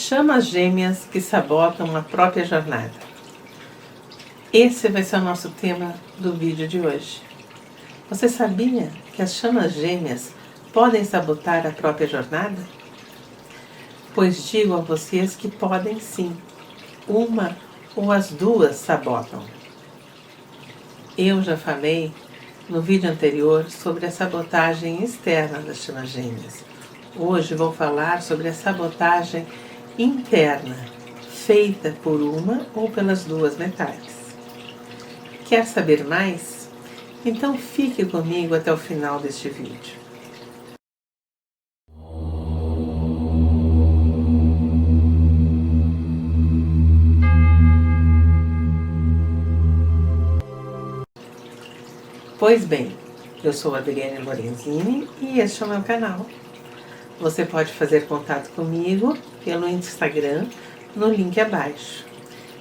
Chamas gêmeas que sabotam a própria jornada. Esse vai ser o nosso tema do vídeo de hoje. Você sabia que as chamas gêmeas podem sabotar a própria jornada? Pois digo a vocês que podem sim. Uma ou as duas sabotam. Eu já falei no vídeo anterior sobre a sabotagem externa das chamas gêmeas. Hoje vou falar sobre a sabotagem interna, feita por uma ou pelas duas metades. Quer saber mais? Então fique comigo até o final deste vídeo. Pois bem, eu sou Adriane Lorenzini e este é o meu canal. Você pode fazer contato comigo pelo Instagram no link abaixo.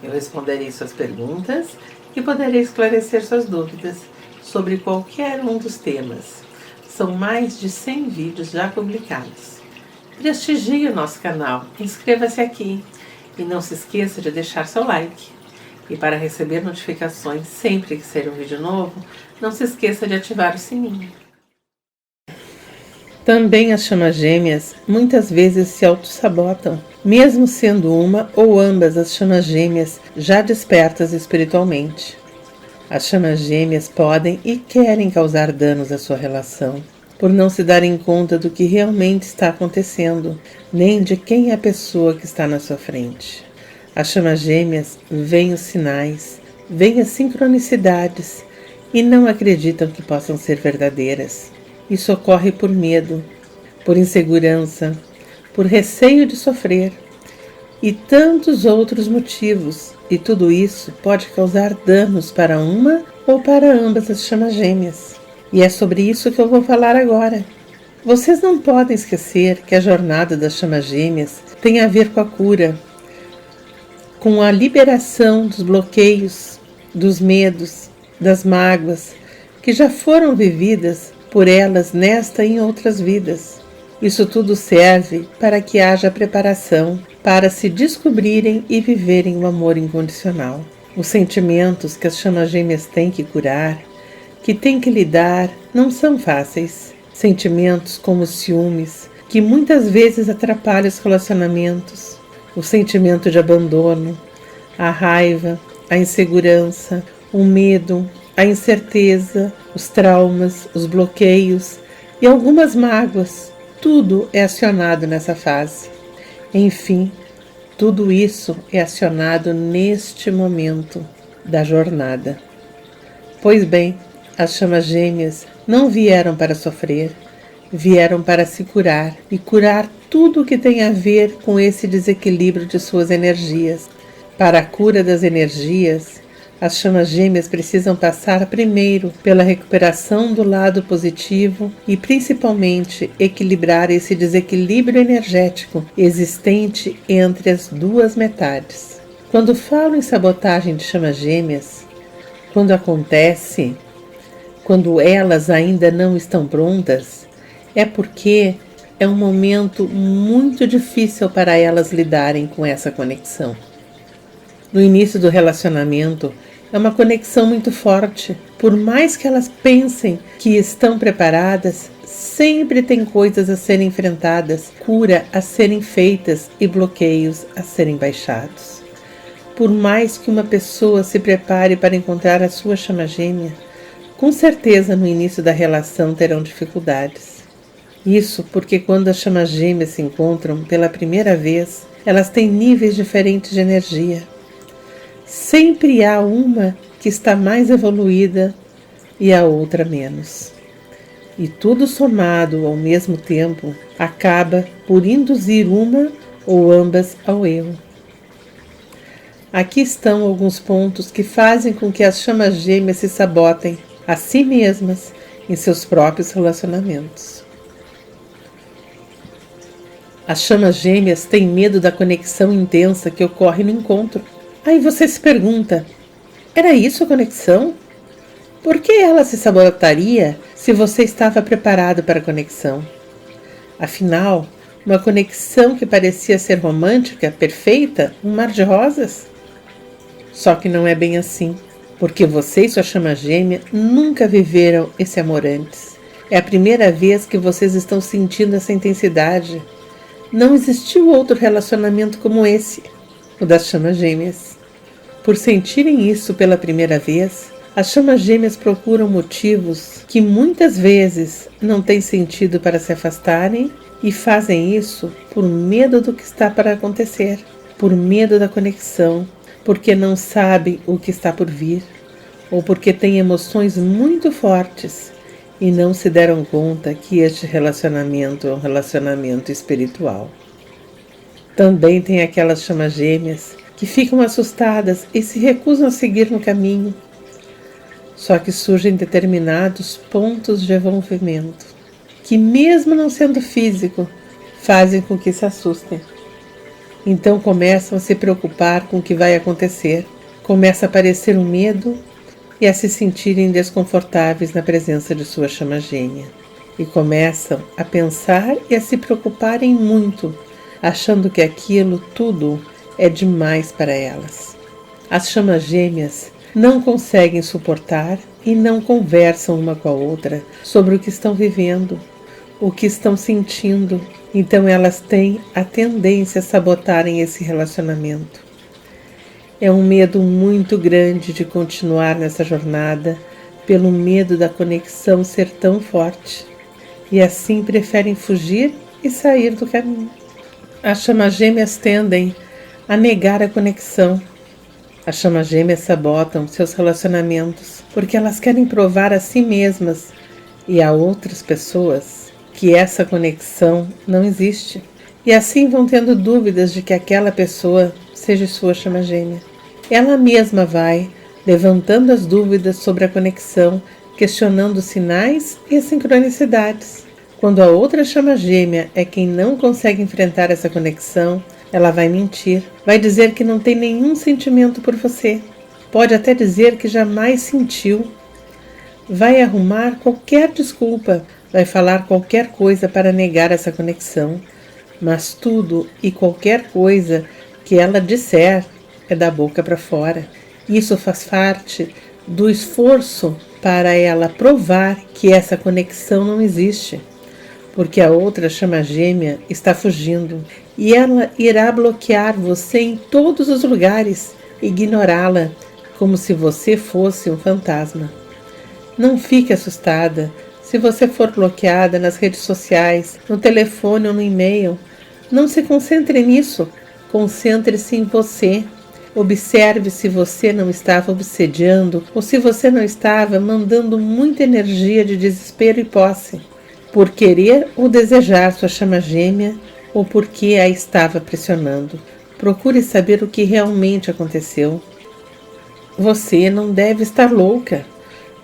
Eu responderei suas perguntas e poderei esclarecer suas dúvidas sobre qualquer um dos temas. São mais de 100 vídeos já publicados. Prestigie o nosso canal, inscreva-se aqui e não se esqueça de deixar seu like. E para receber notificações sempre que sair um vídeo novo, não se esqueça de ativar o sininho. Também as chamas gêmeas muitas vezes se auto-sabotam, mesmo sendo uma ou ambas as chamas gêmeas já despertas espiritualmente. As chamas gêmeas podem e querem causar danos à sua relação, por não se darem conta do que realmente está acontecendo, nem de quem é a pessoa que está na sua frente. As chamas gêmeas veem os sinais, veem as sincronicidades e não acreditam que possam ser verdadeiras. Isso ocorre por medo, por insegurança, por receio de sofrer e tantos outros motivos, e tudo isso pode causar danos para uma ou para ambas as chamas gêmeas. E é sobre isso que eu vou falar agora. Vocês não podem esquecer que a jornada das chamas gêmeas tem a ver com a cura, com a liberação dos bloqueios, dos medos, das mágoas que já foram vividas por elas nesta e em outras vidas. Isso tudo serve para que haja preparação para se descobrirem e viverem o amor incondicional. Os sentimentos que as chamas gêmeas têm que curar, que têm que lidar, não são fáceis. Sentimentos como os ciúmes, que muitas vezes atrapalham os relacionamentos, o sentimento de abandono, a raiva, a insegurança, o medo, a incerteza, os traumas, os bloqueios e algumas mágoas, tudo é acionado nessa fase. Enfim, tudo isso é acionado neste momento da jornada. Pois bem, as chamas gêmeas não vieram para sofrer, vieram para se curar e curar tudo o que tem a ver com esse desequilíbrio de suas energias. Para a cura das energias, as chamas gêmeas precisam passar primeiro pela recuperação do lado positivo e principalmente equilibrar esse desequilíbrio energético existente entre as duas metades. Quando falo em sabotagem de chamas gêmeas, quando acontece, quando elas ainda não estão prontas, é porque é um momento muito difícil para elas lidarem com essa conexão. No início do relacionamento, é uma conexão muito forte. Por mais que elas pensem que estão preparadas, sempre tem coisas a serem enfrentadas, cura a serem feitas e bloqueios a serem baixados. Por mais que uma pessoa se prepare para encontrar a sua chama gêmea, com certeza no início da relação terão dificuldades. Isso porque quando as chamas gêmeas se encontram pela primeira vez, elas têm níveis diferentes de energia. Sempre há uma que está mais evoluída e a outra menos. E tudo somado ao mesmo tempo acaba por induzir uma ou ambas ao erro. Aqui estão alguns pontos que fazem com que as chamas gêmeas se sabotem a si mesmas em seus próprios relacionamentos. As chamas gêmeas têm medo da conexão intensa que ocorre no encontro. Aí você se pergunta, era isso a conexão? Por que ela se sabotaria se você estava preparado para a conexão? Afinal, Uma conexão que parecia ser romântica, perfeita, um mar de rosas? Só que não é bem assim, porque você e sua chama gêmea nunca viveram esse amor antes. É a primeira vez que vocês estão sentindo essa intensidade. Não existiu outro relacionamento como esse, o das chamas gêmeas. Por sentirem isso pela primeira vez, as chamas gêmeas procuram motivos que muitas vezes não têm sentido para se afastarem e fazem isso por medo do que está para acontecer, por medo da conexão, porque não sabem o que está por vir, ou porque têm emoções muito fortes e não se deram conta que este relacionamento é um relacionamento espiritual. Também tem aquelas chamas gêmeas que ficam assustadas e se recusam a seguir no caminho. Só que surgem determinados pontos de envolvimento, que mesmo não sendo físico, fazem com que se assustem. Então começam a se preocupar com o que vai acontecer, começa a aparecer um medo e a se sentirem desconfortáveis na presença de sua chama gêmea. E começam a pensar e a se preocuparem muito, achando que aquilo tudo é demais para elas. As chamas gêmeas não conseguem suportar e não conversam uma com a outra sobre o que estão vivendo, o que estão sentindo. Então elas têm a tendência a sabotarem esse relacionamento. É um medo muito grande de continuar nessa jornada, pelo medo da conexão ser tão forte, e assim preferem fugir e sair do caminho. As chamas gêmeas tendem a negar a conexão. As chamas gêmeas sabotam seus relacionamentos porque elas querem provar a si mesmas e a outras pessoas que essa conexão não existe. E assim vão tendo dúvidas de que aquela pessoa seja sua chama gêmea. Ela mesma vai levantando as dúvidas sobre a conexão, questionando os sinais e as sincronicidades. Quando a outra chama gêmea é quem não consegue enfrentar essa conexão, ela vai mentir, vai dizer que não tem nenhum sentimento por você. Pode até dizer que jamais sentiu. Vai arrumar qualquer desculpa, vai falar qualquer coisa para negar essa conexão. Mas tudo e qualquer coisa que ela disser é da boca para fora. Isso faz parte do esforço para ela provar que essa conexão não existe, porque a outra chama gêmea está fugindo e ela irá bloquear você em todos os lugares, ignorá-la como se você fosse um fantasma. Não fique assustada se você for bloqueada nas redes sociais, no telefone ou no e-mail. Não se concentre nisso, concentre-se em você. Observe se você não estava obsediando ou se você não estava mandando muita energia de desespero e posse, por querer ou desejar sua chama gêmea ou porque a estava pressionando. Procure saber o que realmente aconteceu. Você não deve estar louca.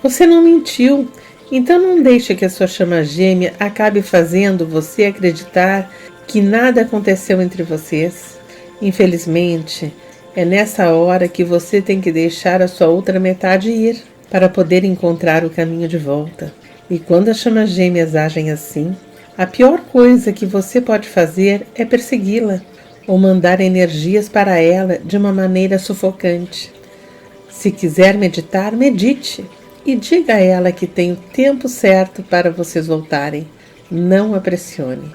Você não mentiu. Então não deixe que a sua chama gêmea acabe fazendo você acreditar que nada aconteceu entre vocês. Infelizmente, é nessa hora que você tem que deixar a sua outra metade ir para poder encontrar o caminho de volta. E quando as chamas gêmeas agem assim, a pior coisa que você pode fazer é persegui-la ou mandar energias para ela de uma maneira sufocante. Se quiser meditar, medite e diga a ela que tem o tempo certo para vocês voltarem. Não a pressione.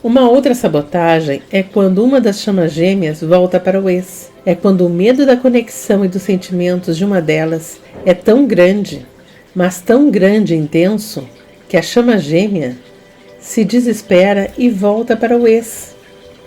Uma outra sabotagem é quando uma das chamas gêmeas volta para o ex. É quando o medo da conexão e dos sentimentos de uma delas é tão grande, mas tão grande e intenso, que a chama gêmea se desespera e volta para o ex.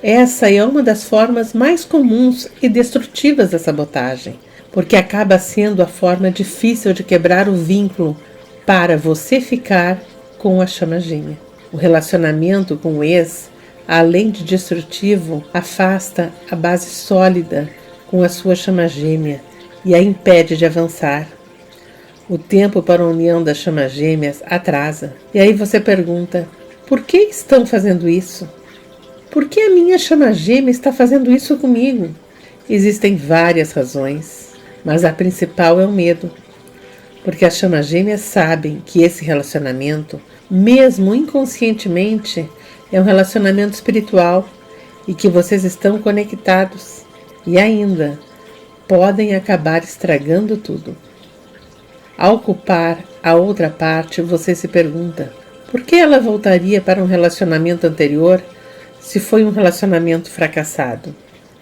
Essa é uma das formas mais comuns e destrutivas da sabotagem, porque acaba sendo a forma difícil de quebrar o vínculo para você ficar com a chama gêmea. O relacionamento com o ex, além de destrutivo, afasta a base sólida com a sua chama gêmea e a impede de avançar. O tempo para a união das chamas gêmeas atrasa. E aí você pergunta, por que estão fazendo isso? Por que a minha chama gêmea está fazendo isso comigo? Existem várias razões, mas a principal é o medo. Porque as chamas gêmeas sabem que esse relacionamento, mesmo inconscientemente, é um relacionamento espiritual e que vocês estão conectados e ainda podem acabar estragando tudo. Ao culpar a outra parte, você se pergunta: por que ela voltaria para um relacionamento anterior se foi um relacionamento fracassado?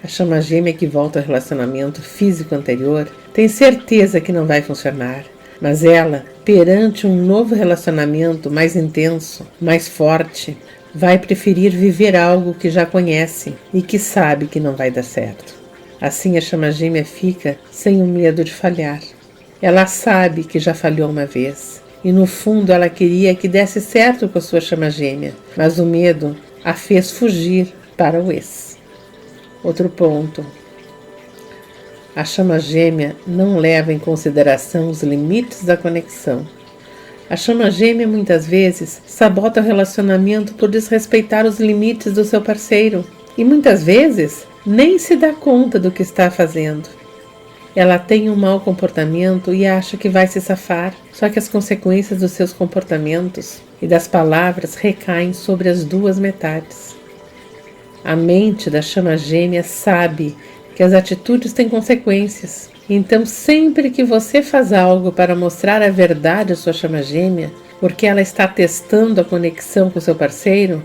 A chama gêmea que volta ao relacionamento físico anterior tem certeza que não vai funcionar, mas ela, perante um novo relacionamento mais intenso, mais forte, vai preferir viver algo que já conhece e que sabe que não vai dar certo. Assim a chama gêmea fica sem o medo de falhar. Ela sabe que já falhou uma vez e no fundo ela queria que desse certo com a sua chama gêmea, mas o medo a fez fugir para o ex. Outro ponto. A chama gêmea não leva em consideração os limites da conexão. A chama gêmea muitas vezes sabota o relacionamento por desrespeitar os limites do seu parceiro e muitas vezes nem se dá conta do que está fazendo. Ela tem um mau comportamento e acha que vai se safar, só que as consequências dos seus comportamentos e das palavras recaem sobre as duas metades. A mente da chama gêmea sabe que as atitudes têm consequências. Então, sempre que você faz algo para mostrar a verdade à sua chama gêmea, porque ela está testando a conexão com seu parceiro,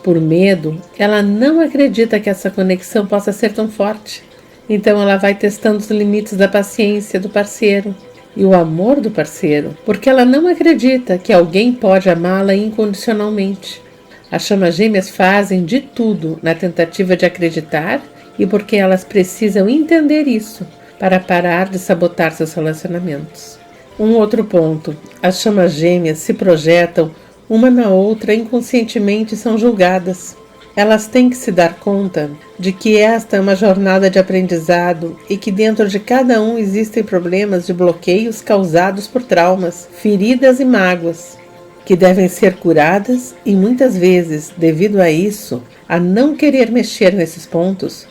por medo, ela não acredita que essa conexão possa ser tão forte. Então, ela vai testando os limites da paciência do parceiro e o amor do parceiro, porque ela não acredita que alguém pode amá-la incondicionalmente. As chamas gêmeas fazem de tudo na tentativa de acreditar e porque elas precisam entender isso para parar de sabotar seus relacionamentos. Um outro ponto: as chamas gêmeas se projetam uma na outra inconscientemente e são julgadas. Elas têm que se dar conta de que esta é uma jornada de aprendizado e que dentro de cada um existem problemas de bloqueios causados por traumas, feridas e mágoas, que devem ser curadas e muitas vezes, devido a isso, a não querer mexer nesses pontos,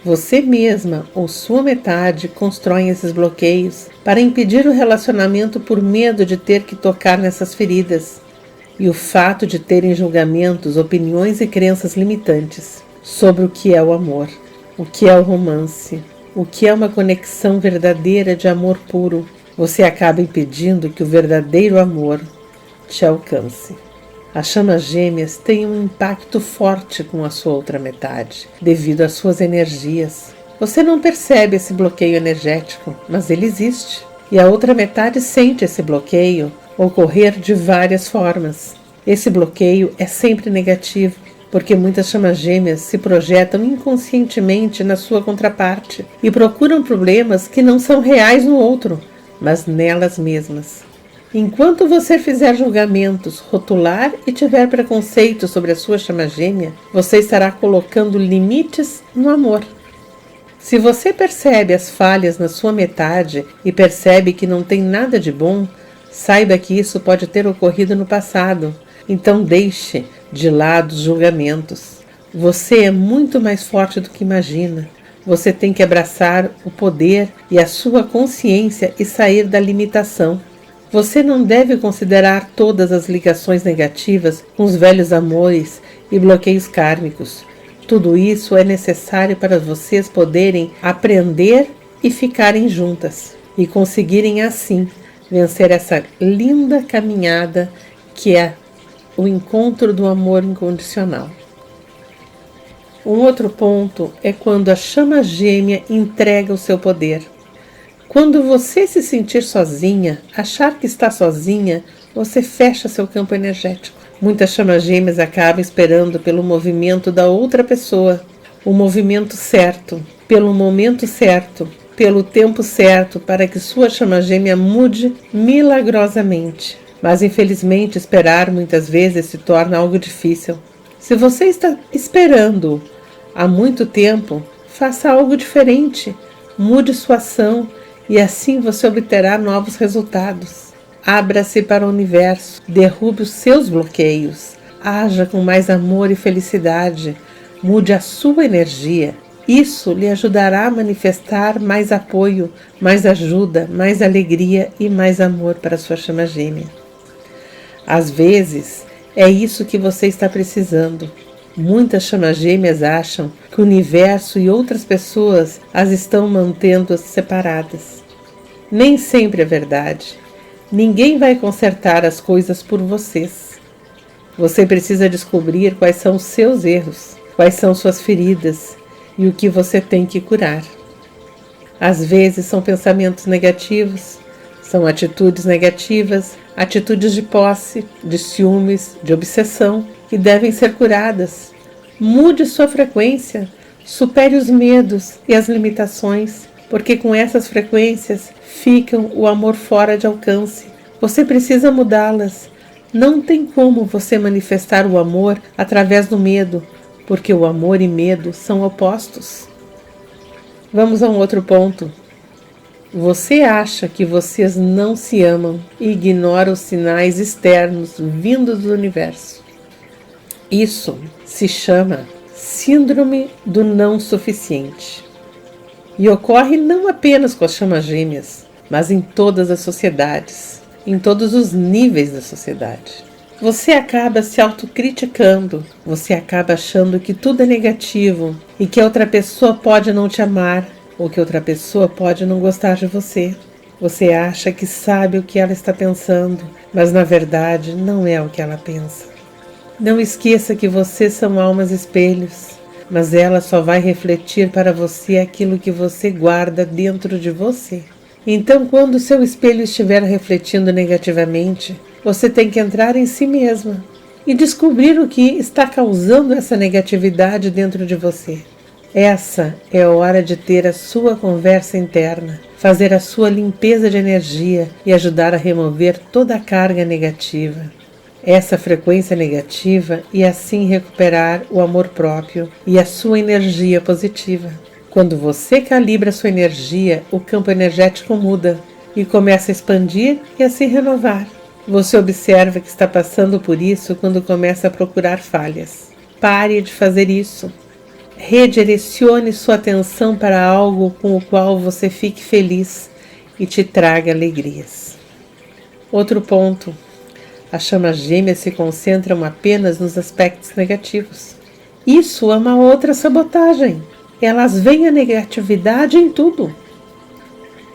você mesma ou sua metade constroem esses bloqueios para impedir o relacionamento por medo de ter que tocar nessas feridas e o fato de terem julgamentos, opiniões e crenças limitantes sobre o que é o amor, o que é o romance, o que é uma conexão verdadeira de amor puro. Você acaba impedindo que o verdadeiro amor te alcance. As chamas gêmeas têm um impacto forte com a sua outra metade, devido às suas energias. Você não percebe esse bloqueio energético, mas ele existe. E a outra metade sente esse bloqueio ocorrer de várias formas. Esse bloqueio é sempre negativo, porque muitas chamas gêmeas se projetam inconscientemente na sua contraparte e procuram problemas que não são reais no outro, mas nelas mesmas. Enquanto você fizer julgamentos, rotular e tiver preconceito sobre a sua chama gêmea, você estará colocando limites no amor. Se você percebe as falhas na sua metade e percebe que não tem nada de bom, saiba que isso pode ter ocorrido no passado. Então deixe de lado os julgamentos. Você é muito mais forte do que imagina. Você tem que abraçar o poder e a sua consciência e sair da limitação. Você não deve considerar todas as ligações negativas com os velhos amores e bloqueios kármicos. Tudo isso é necessário para vocês poderem aprender e ficarem juntas e conseguirem assim vencer essa linda caminhada que é o encontro do amor incondicional. Um outro ponto é quando a chama gêmea entrega o seu poder. Quando você se sentir sozinha, achar que está sozinha, você fecha seu campo energético. Muitas chamas gêmeas acabam esperando pelo movimento da outra pessoa, o movimento certo, pelo momento certo, pelo tempo certo, para que sua chama gêmea mude milagrosamente. Mas infelizmente esperar muitas vezes se torna algo difícil. Se você está esperando há muito tempo, faça algo diferente, mude sua ação e assim você obterá novos resultados. Abra-se para o universo, derrube os seus bloqueios, haja com mais amor e felicidade, mude a sua energia. Isso lhe ajudará a manifestar mais apoio, mais ajuda, mais alegria e mais amor para a sua chama gêmea. Às vezes, É isso que você está precisando. Muitas chamas gêmeas acham que o universo e outras pessoas as estão mantendo separadas. Nem sempre é verdade. Ninguém vai consertar as coisas por vocês. Você precisa descobrir quais são os seus erros, quais são suas feridas e o que você tem que curar. Às vezes são pensamentos negativos, são atitudes negativas, atitudes de posse, de ciúmes, de obsessão, que devem ser curadas. Mude sua frequência, supere os medos e as limitações, porque com essas frequências ficam o amor fora de alcance. Você precisa mudá-las. Não tem como você manifestar o amor através do medo, porque o amor e medo são opostos. Vamos a um outro ponto. Você acha que vocês não se amam e ignora os sinais externos vindos do universo. Isso se chama síndrome do não suficiente. E ocorre não apenas com as chamas gêmeas, mas em todas as sociedades, em todos os níveis da sociedade. Você acaba se autocriticando, você acaba achando que tudo é negativo e que a outra pessoa pode não te amar ou que outra pessoa pode não gostar de você. Você acha que sabe o que ela está pensando, mas na verdade não é o que ela pensa. Não esqueça que vocês são almas espelhos, mas ela só vai refletir para você aquilo que você guarda dentro de você. Então, quando o seu espelho estiver refletindo negativamente, você tem que entrar em si mesma e descobrir o que está causando essa negatividade dentro de você. Essa é a hora de ter a sua conversa interna, fazer a sua limpeza de energia e ajudar a remover toda a carga negativa. Essa frequência negativa e assim recuperar o amor próprio e a sua energia positiva. Quando você calibra sua energia, o campo energético muda e começa a expandir e a se renovar. Você observa que está passando por isso quando começa a procurar falhas. Pare de fazer isso. Redirecione sua atenção para algo com o qual você fique feliz e te traga alegrias. Outro ponto. As chamas gêmeas se concentram apenas nos aspectos negativos. Isso é uma outra sabotagem. Elas veem a negatividade em tudo.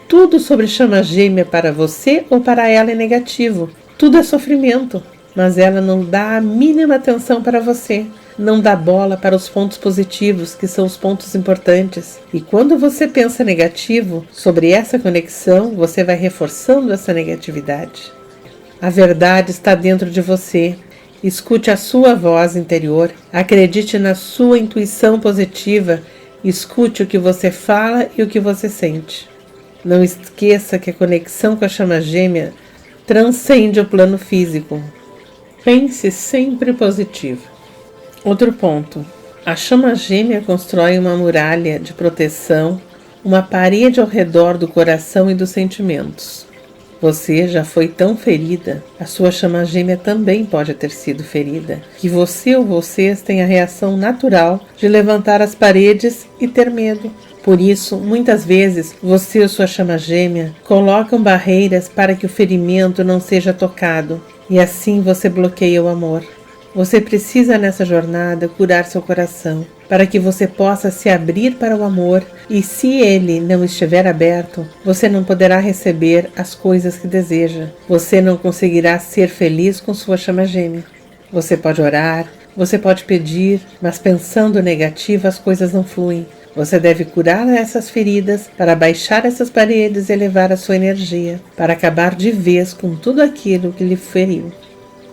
Tudo sobre chama gêmea para você ou para ela é negativo. Tudo é sofrimento, mas ela não dá a mínima atenção para você. Não dá bola para os pontos positivos, que são os pontos importantes. E quando você pensa negativo sobre essa conexão, você vai reforçando essa negatividade. A verdade está dentro de você. Escute a sua voz interior, acredite na sua intuição positiva, escute o que você fala e o que você sente. Não esqueça que a conexão com a chama gêmea transcende o plano físico. Pense sempre positivo. Outro ponto. A chama gêmea constrói uma muralha de proteção, uma parede ao redor do coração e dos sentimentos. Você já foi tão ferida, a sua chama gêmea também pode ter sido ferida, que você ou vocês têm a reação natural de levantar as paredes e ter medo. Por isso, muitas vezes, você ou sua chama gêmea colocam barreiras para que o ferimento não seja tocado, e assim você bloqueia o amor. Você precisa nessa jornada curar seu coração, para que você possa se abrir para o amor, e se ele não estiver aberto, você não poderá receber as coisas que deseja. Você não conseguirá ser feliz com sua chama gêmea. Você pode orar, você pode pedir, mas pensando negativo as coisas não fluem. Você deve curar essas feridas para baixar essas paredes e elevar a sua energia, para acabar de vez com tudo aquilo que lhe feriu.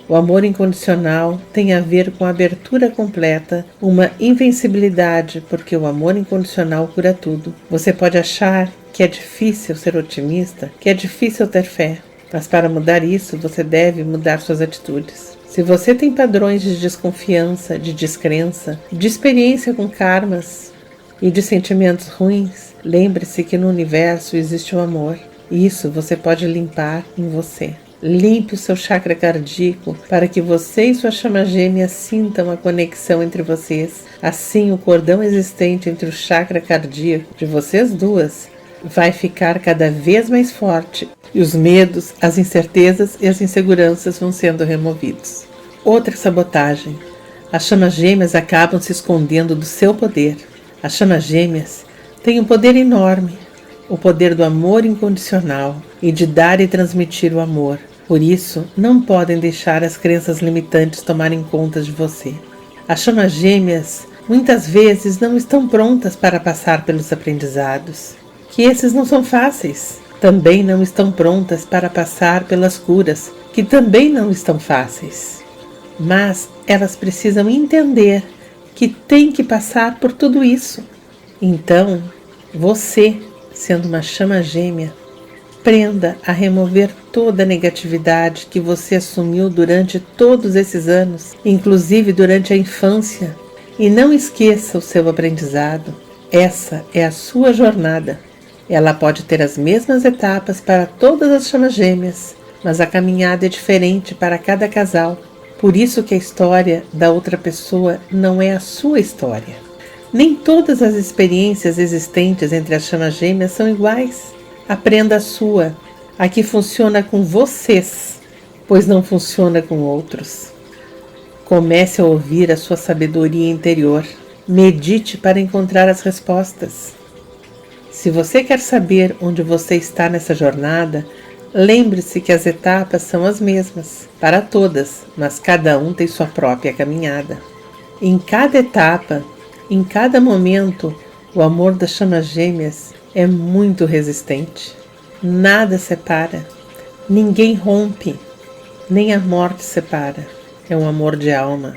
O amor incondicional tem a ver com a abertura completa, uma invencibilidade, porque o amor incondicional cura tudo. Você pode achar que é difícil ser otimista, que é difícil ter fé, mas para mudar isso, você deve mudar suas atitudes. Se você tem padrões de desconfiança, de descrença, de experiência com karmas e de sentimentos ruins, lembre-se que no universo existe o amor. Isso você pode limpar em você. Limpe o seu chakra cardíaco para que você e sua chama gêmea sintam a conexão entre vocês. Assim, o cordão existente entre o chakra cardíaco de vocês duas vai ficar cada vez mais forte e os medos, as incertezas e as inseguranças vão sendo removidos. Outra sabotagem. As chamas gêmeas acabam se escondendo do seu poder. As chamas gêmeas têm um poder enorme, o poder do amor incondicional e de dar e transmitir o amor. Por isso, não podem deixar as crenças limitantes tomarem conta de você. As chamas gêmeas muitas vezes não estão prontas para passar pelos aprendizados, que esses não são fáceis. Também não estão prontas para passar pelas curas, que também não estão fáceis. Mas elas precisam entender que tem que passar por tudo isso. Então, você, sendo uma chama gêmea, aprenda a remover toda a negatividade que você assumiu durante todos esses anos, inclusive durante a infância, e não esqueça o seu aprendizado. Essa é a sua jornada. Ela pode ter as mesmas etapas para todas as chamas gêmeas, mas a caminhada é diferente para cada casal. Por isso que a história da outra pessoa não é a sua história. Nem todas as experiências existentes entre as chamas gêmeas são iguais. Aprenda a sua, a que funciona com vocês, pois não funciona com outros. Comece a ouvir a sua sabedoria interior. Medite para encontrar as respostas. Se você quer saber onde você está nessa jornada, lembre-se que as etapas são as mesmas para todas, mas cada um tem sua própria caminhada. Em cada etapa, em cada momento, o amor das chamas gêmeas é muito resistente. Nada separa, ninguém rompe, nem a morte separa. É um amor de alma.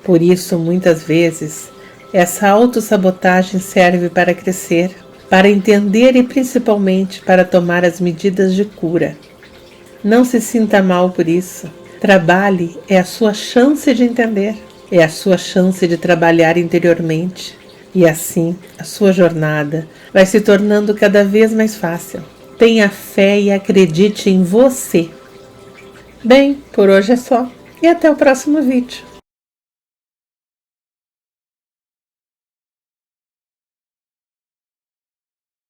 Por isso, muitas vezes, essa autossabotagem serve para crescer, para entender e principalmente para tomar as medidas de cura. Não se sinta mal por isso. Trabalhe, é a sua chance de entender, é a sua chance de trabalhar interiormente. E assim, a sua jornada vai se tornando cada vez mais fácil. Tenha fé e acredite em você. Bem, por hoje é só. E até o próximo vídeo.